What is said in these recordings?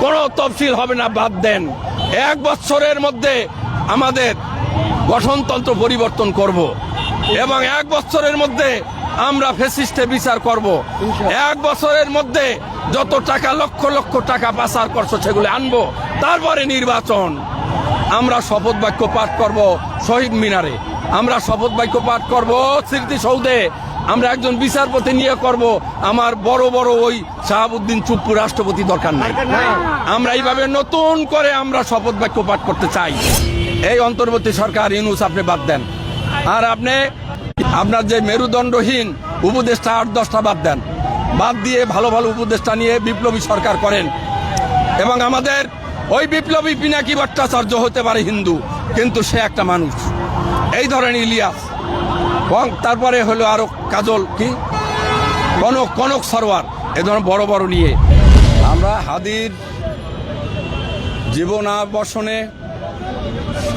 কোনো তফসিল হবে না, বাদ দেন। 1 বছরের মধ্যে আমাদের গঠনতন্ত্র পরিবর্তন করব এবং 1 বছরের মধ্যে আমরা ফ্যাসিস্টে বিচার করব। 1 বছরের মধ্যে যত টাকা লক্ষ লক্ষ টাকা পাচার করছো সেগুলো আনবো, তারপরে নির্বাচন। আমরা শপথ বাক্য পাঠ করব শহীদ মিনারে, আমরা শপথ বাক্য পাঠ করব স্মৃতিসৌধে, আমরা একজন বিচারপতি নিয়ে করব। আমার বড় বড় ওই শাহাবুদ্দিন চুপ্পু রাষ্ট্রপতি দরকার নাই। আমরা এইভাবে নতুন করে আমরা শপথ বাক্য পাঠ করতে চাই। এই অন্তর্বর্তী সরকার ইউনূস আপনি বাদ দেন, আর আপনি আপনার যে মেরুদণ্ডহীন উপদেষ্টা 8-10টা বাদ দেন, বাদ দিয়ে ভালো ভালো উপদেষ্টা নিয়ে বিপ্লবী সরকার করেন। এবং আমাদের ওই বিপ্লবী পিনাকি ভট্টাচার্য হতে পারে হিন্দু, কিন্তু সে একটা মানুষ। এই ধরেন ইলিয়াস, তারপরে হলো আরো কাজল, কি কনক সরোয়ার, এ ধরনের বড় বড় নিয়ে আমরা হাদির জীবনাবসানে,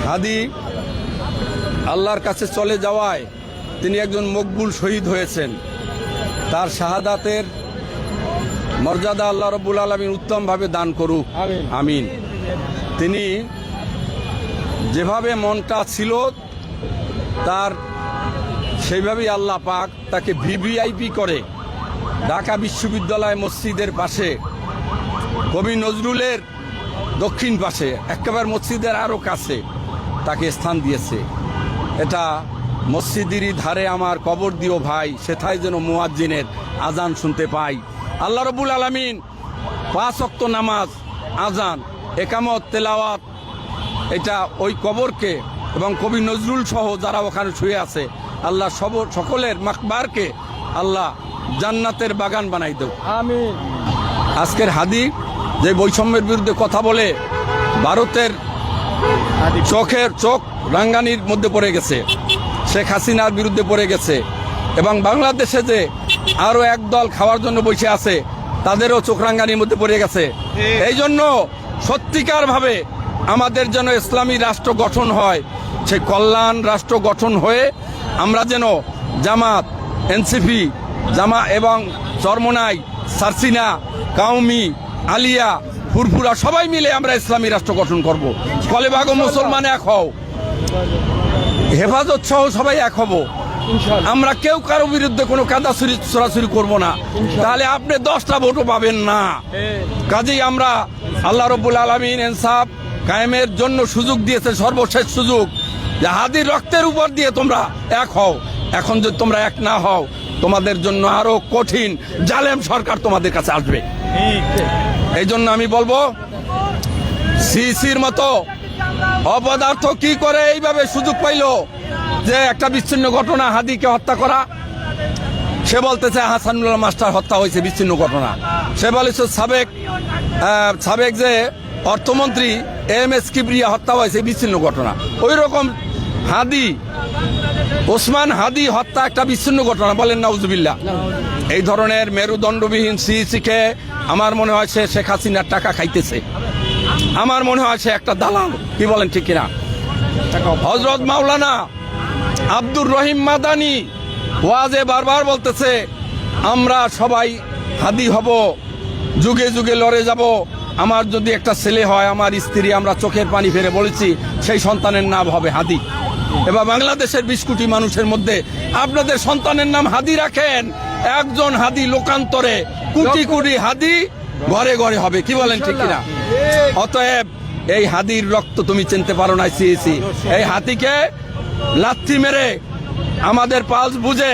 হাদি আল্লাহর কাছে চলে যাওয়ায় তিনি একজন মকবুল শহীদ হয়েছেন। তার শাহাদাতের মর্যাদা আল্লাহ রাব্বুল আলামিন উত্তমভাবে দান করুক, আমিন। তিনি যেভাবে মনটা ছিল তার সেইভাবেই আল্লাহ পাক তাকে ভিভিআইপি করে ঢাকা বিশ্ববিদ্যালয় মসজিদের পাশে, কবি নজরুলের দক্ষিণ পাশে, একেবারে মসজিদের আরও কাছে তাকে স্থান দিয়েছে। এটা মসজিদেরই ধারে আমার কবর দিও ভাই, সেথায় যেন মুয়াজ্জিনের আজান শুনতে পাই। আল্লাহ রাব্বুল আলামিন 5 ওয়াক্ত নামাজ, আজান, একামত, তেলাওয়াত, এটা ওই কবরকে এবং কবি নজরুল সহ যারা ওখানে শুয়ে আছে, আল্লাহ সকলের মাকবারকে আল্লাহ জান্নাতের বাগান বানাই দেব, আমিন। আজকের হাদি যে বৈষম্যের বিরুদ্ধে কথা বলে ভারতের চোখ রাঙ্গানির মধ্যে পড়ে গেছে, শেখ হাসিনার বিরুদ্ধে পড়ে গেছে, এবং বাংলাদেশে যে আরো একদল খাওয়ার জন্য বসে আছে তাদেরও চোখ রাঙ্গানির মধ্যে পড়ে গেছে। এই জন্য সত্যিকার ভাবে আমাদের যেন ইসলামী রাষ্ট্র গঠন হয়, সেই কল্যাণ রাষ্ট্র গঠন হয়ে আমরা যেন জামাত, এনসিপি, এবং চরমোনাই, সারসিনা, কাউমি, আলিয়া, ফুরফুরা সবাই মিলে আমরা ইসলামী রাষ্ট্র গঠন করব। কলেবাগ ও মুসলমান এক হও, হেফাজত সহ সবাই এক হব। আমরা কেউ কারো বিরুদ্ধে কোনো কাদাছুরি ছড়াছুরি করবো না, তাহলে আপনি 10টা ভোটও পাবেন না। কাজেই আমরা আল্লাহ রাব্বুল আলামিন ইনসাফ কায়েমের জন্য সুযোগ দিয়েছে, সর্বশেষ সুযোগ, যে হাদির রক্তের উপর দিয়ে তোমরা এক হও। এখন যদি তোমরা এক না হও, তোমাদের জন্য আরো কঠিন জালেম সরকার তোমাদের কাছে আসবে। এই জন্য আমি বলবো, সিসির মতো অপদার্থ কি করে এইভাবে সুযোগ পাইল যে একটা বিচ্ছিন্ন ঘটনা, হাদিকে হত্যা করা। সে বলতেছে হাসানুল্লাহ মাস্টার হত্যা হয়েছে, বিচ্ছিন্ন ঘটনা। সে বলেছে সাবেক যে অর্থমন্ত্রী এম.এস. কিবরিয়া হত্যা হয়েছে, বিচ্ছিন্ন ঘটনা। ওই রকম ওসমান হাদি হত্যা একটা বিচ্ছিন্ন ঘটনা, বলেন নাউজুবিল্লাহ। এই ধরনের মেরুদণ্ডবিহীন সিসিকে আমার মনে হয় সে শেখ হাসিনার টাকা খাইতেছে, আমার মনে হয় সে একটা দালাল, কি বলেন ঠিক কিনা? হযরত মাওলানা আব্দুর রহিম মাদানী ওয়াজে বারবার বলতেছে, আমরা সবাই হাদি হব, যুগে যুগে লড়ে যাব। আমার যদি একটা ছেলে হয়, আমার স্ত্রী, আমরা চোখের পানি ফেলে বলেছি সেই সন্তানের নাম হবে হাদি। এবার বাংলাদেশের 20 কোটি মানুষের মধ্যে আপনাদের সন্তানের নাম হাদি রাখেন। একজন হাদি লোকান্তরে কোটি কোটি হাদি ঘরে ঘরে হবে, কি বলেন ঠিক কিনা? অতএব এই হাদির রক্ত তুমি চিনতে পারো না, সিএসি এই হাতিকে লাথি মেরে আমাদের পালস বুঝে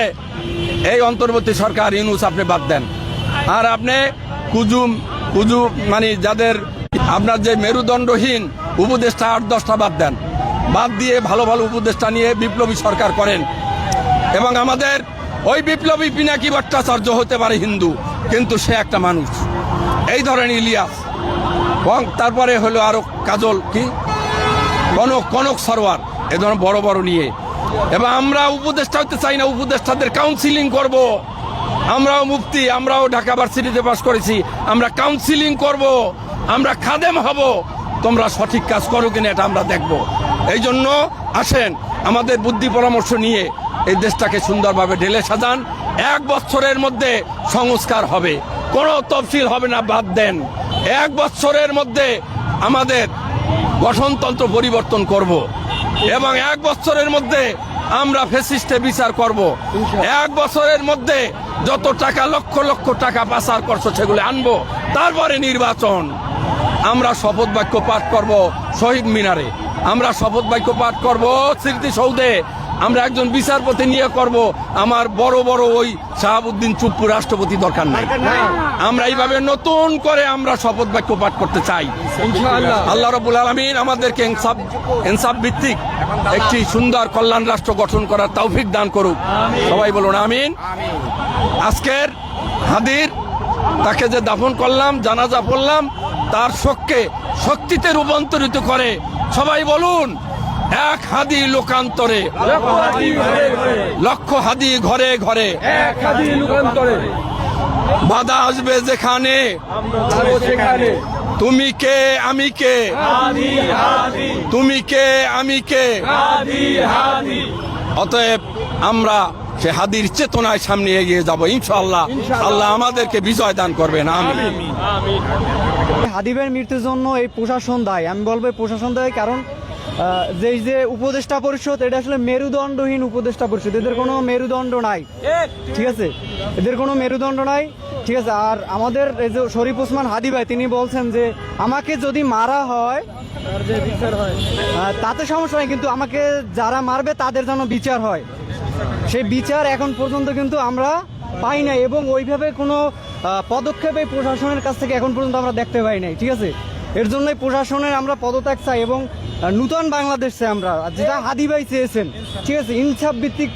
এই অন্তর্বর্তী সরকার ইউনূস আপনি বাদ দেন। আর আপনি কুজু মানে যাদের আপনার যে মেরুদণ্ডহীন উপদেষ্টা 8-10টা বাদ দেন, বাদ দিয়ে ভালো ভালো উপদেষ্টা নিয়ে বিপ্লবী সরকার করেন। এবং আমাদের ওই বিপ্লবী পিনাকি ভট্টাচার্য হতে পারে হিন্দু, কিন্তু সে একটা মানুষ। এই ধরেন ইলিয়াস, তারপরে হলো আরো কাজল, কি কনক সরোয়ার, এ ধরনের বড় বড় নিয়ে। এবং আমরা উপদেষ্টা হতে চাই না, উপদেষ্টাদের কাউন্সিলিং করব। আমরাও মুফতি, আমরাও ঢাকা ভার্সিটিতে পাস করেছি, আমরা কাউন্সিলিং করব, আমরা খাদেম হব। তোমরা সঠিক কাজ করো কিনা এটা আমরা দেখব। এই জন্য আসেন আমাদের বুদ্ধি পরামর্শ নিয়ে এই দেশটাকে সুন্দরভাবে ঢেলে সাজান। 1 বছরের মধ্যে সংস্কার হবে, কোনো তফসিল হবে না, বাদ দেন। 1 বছরের মধ্যে আমাদের গঠনতন্ত্র পরিবর্তন করব এবং 1 বছরের মধ্যে আমরা ফ্যাসিস্টে বিচার করব। 1 বছরের মধ্যে যত টাকা লক্ষ লক্ষ টাকা পাচার করছো সেগুলো আনবো। তারপরে নির্বাচন। আমরা শপথ বাক্য পাঠ করব শহীদ মিনারে, আমরা শপথ বাক্য পাঠ করব স্মৃতিসৌধে, আমরা একজন বিচারপতি নিয়ে করব। আমার বড় বড় ওই শাহাবুদ্দিন চুপ্পু রাষ্ট্রপতি দরকার নাই। আমরা এইভাবে নতুন করে আমরা শপথ বাক্য পাঠ করতে চাই। আল্লাহ রাব্বুল আলামিন আমাদেরকে ইনসাফ ভিত্তিক একটি সুন্দর কল্যাণ রাষ্ট্র গঠন করার তৌফিক দান করুক। সবাই বলুন আমিন। আজকের হাদির তাকে যে দাফন করলাম, জানাজা পড়লাম, তার শোককে শক্তিতে রূপান্তরিত করে সবাই বলুন এক হাদি লোকান্তরে, লক্ষ হাদি ঘরে ঘরে, এক হাদি লোকান্তরে। বাধা আসবে যেখানে, তুমি কে আমি কে, তুমি কে আমি কে। অতএব আমরা সে হাদির চেতনায় সামনে এগিয়ে যাব ইনশাআল্লাহ। আল্লাহ আমাদেরকে বিজয় দান করবেন আমিন। হাদিবের মৃত্যুর জন্য এই প্রশাসন দায়ী। আমি বলবো এই প্রশাসন দায়ী, কারণ যে উপদেষ্টা পরিষদ, এটা আসলে মেরুদণ্ডহীন উপদেষ্টা পরিষদ। এদের কোনো মেরুদণ্ড নাই, ঠিক আছে, এদের কোনো মেরুদণ্ড নাই, ঠিক আছে। আর আমাদের এই যে শরীফ ওসমান হাদি ভাই, তিনি বলছেন যে আমাকে যদি মারা হয় তাতে সমস্যা নেই, কিন্তু আমাকে যারা মারবে তাদের যেন বিচার হয়। সেই বিচার এখন পর্যন্ত কিন্তু আমরা পাই নাই, এবং ওইভাবে কোনো পদক্ষেপ এই প্রশাসনের কাছ থেকে এখন পর্যন্ত আমরা দেখতে পাই নাই, ঠিক আছে। এর জন্যই প্রশাসনের আমরা পদত্যাগ চাই এবং নূতন বাংলাদেশ চাই আমরা, যেটা হাদি ভাই চেয়েছেন, ঠিক আছে। ইনসাফ ভিত্তিক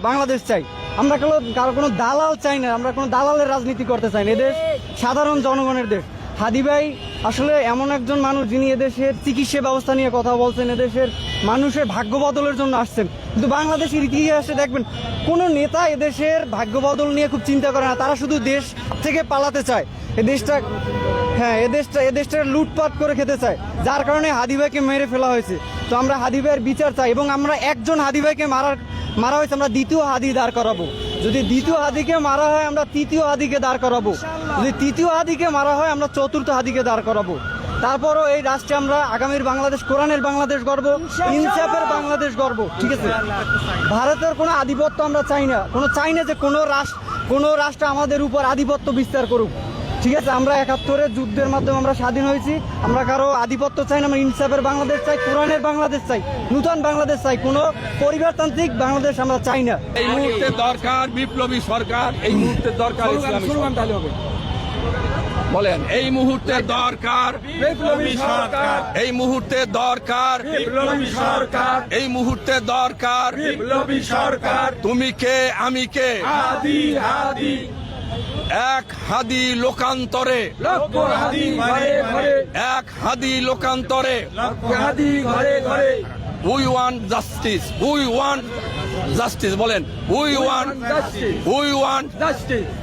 বাংলাদেশ চাই আমরা। কারো কোনো দালাল চাই না, আমরা কোনো দালালের রাজনীতি করতে চাই না। এদেশ সাধারণ জনগণের দেশ। হাদি ভাই আসলে এমন একজন মানুষ যিনি এদেশের চিকিৎসা ব্যবস্থা নিয়ে কথা বলছেন, এদেশের মানুষের ভাগ্য বদলের জন্য আসছেন। কিন্তু বাংলাদেশের ইতিহাসে দেখবেন কোনো নেতা এদেশের ভাগ্য বদল নিয়ে খুব চিন্তা করে না, তারা শুধু দেশ থেকে পালাতে চায়, এদেশটা, হ্যাঁ এদেশটা লুটপাট করে খেতে চায়, যার কারণে হাদি ভাইকে মেরে ফেলা হয়েছে। তো আমরা হাদি ভাইয়ের বিচার চাই, এবং আমরা একজন হাদি ভাইকে মারা হয়েছে, আমরা দ্বিতীয় হাদি দাঁড় করাবো। যদি দ্বিতীয় হাদিকে মারা হয় আমরা তৃতীয় হাদিকে দাঁড় করাবো, যদি তৃতীয় হাদিকে মারা হয় আমরা চতুর্থ হাদিকে দাঁড় করাবো। তারপরও এই রাষ্ট্রে আমরা আগামীর বাংলাদেশ, কোরআনের বাংলাদেশ গড়ব, ইনসাফের বাংলাদেশ গড়ব, ঠিক আছে। ভারতের কোনো আধিপত্য আমরা চাই না, চাই না যে কোনো রাষ্ট্র আমাদের উপর আধিপত্য বিস্তার করুক, ঠিক আছে। আমরা 71-এর যুদ্ধের মাধ্যমে আমরা স্বাধীন হয়েছি, আমরা কারো আধিপত্য চাই না, আমরা ইনসাফের বাংলাদেশ চাই, কোরআনের বাংলাদেশ চাই, নূতন বাংলাদেশ চাই, কোনো পরিবারতান্ত্রিক বাংলাদেশ আমরা চাই না। এই মুহূর্তে দরকার বিপ্লবী সরকার, এই মুহূর্তে দরকার ইসলামী সরকার। বলেন এই মুহূর্তে দরকার বিপ্লবী সরকার, এই মুহূর্তে দরকার বিপ্লবী সরকার, এই মুহূর্তে দরকার বিপ্লবী সরকার। তুমি কে আমি কে, হাদি হাদি, এক হাদি লোকান্তরে, লক্ষ হাদি ঘরে ঘরে, এক হাদি লোকান্তরে। লক্ষ হাদি ঘরে ঘরে। We want justice, we want justice. বলেন we want justice, we want justice.